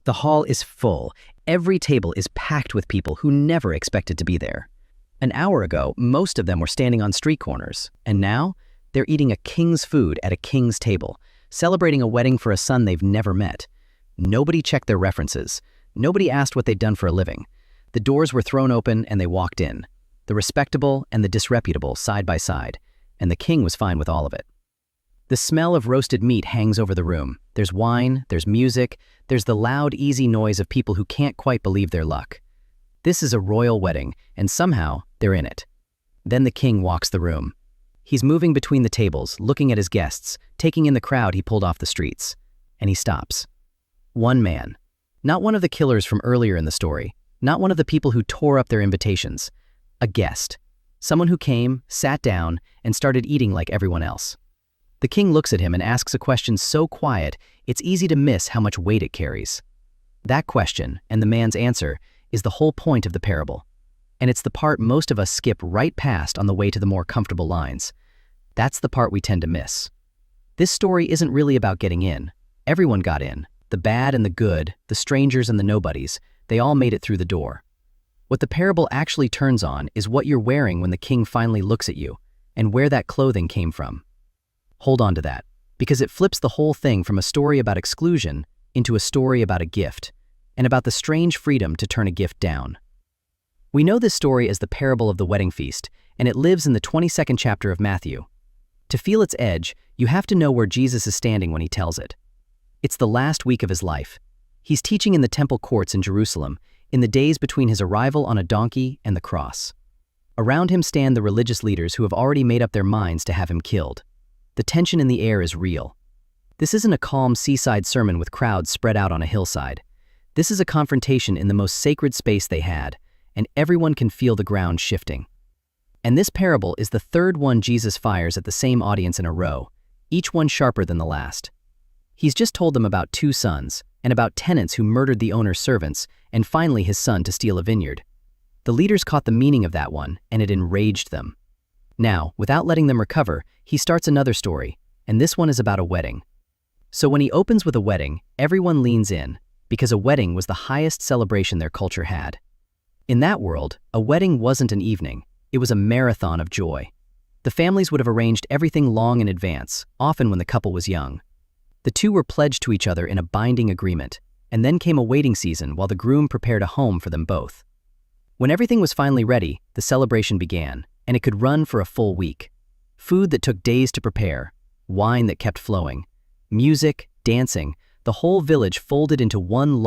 The hall is full. Every table is packed with people who never expected to be there. An hour ago, most of them were standing on street corners, and now they're eating a king's food at a king's table, celebrating a wedding for a son they've never met. Nobody checked their references. Nobody asked what they'd done for a living. The doors were thrown open and they walked in, the respectable and the disreputable side by side, and the king was fine with all of it. The smell of roasted meat hangs over the room. There's wine, there's music, there's the loud, easy noise of people who can't quite believe their luck. This is a royal wedding, and somehow they're in it. Then the king walks the room. He's moving between the tables, looking at his guests, taking in the crowd he pulled off the streets. And he stops. One man. Not one of the killers from earlier in the story. Not one of the people who tore up their invitations. A guest. Someone who came, sat down, and started eating like everyone else. The king looks at him and asks a question so quiet, it's easy to miss how much weight it carries. That question, and the man's answer, is the whole point of the parable. And it's the part most of us skip right past on the way to the more comfortable lines. That's the part we tend to miss. This story isn't really about getting in. Everyone got in. The bad and the good, the strangers and the nobodies, they all made it through the door. What the parable actually turns on is what you're wearing when the king finally looks at you, and where that clothing came from. Hold on to that, because it flips the whole thing from a story about exclusion into a story about a gift, and about the strange freedom to turn a gift down. We know this story as the parable of the wedding feast, and it lives in the 22nd chapter of Matthew. To feel its edge, you have to know where Jesus is standing when he tells it. It's the last week of his life. He's teaching in the temple courts in Jerusalem, in the days between his arrival on a donkey and the cross. Around him stand the religious leaders who have already made up their minds to have him killed. The tension in the air is real. This isn't a calm seaside sermon with crowds spread out on a hillside. This is a confrontation in the most sacred space they had, and everyone can feel the ground shifting. And this parable is the third one Jesus fires at the same audience in a row, each one sharper than the last. He's just told them about two sons, and about tenants who murdered the owner's servants, and finally his son to steal a vineyard. The leaders caught the meaning of that one, and it enraged them. Now, without letting them recover, he starts another story, and this one is about a wedding. So when he opens with a wedding, everyone leans in, because a wedding was the highest celebration their culture had. In that world, a wedding wasn't an evening, it was a marathon of joy. The families would have arranged everything long in advance, often when the couple was young. The two were pledged to each other in a binding agreement, and then came a waiting season while the groom prepared a home for them both. When everything was finally ready, the celebration began, and it could run for a full week. Food that took days to prepare, wine that kept flowing, music, dancing, the whole village folded into one long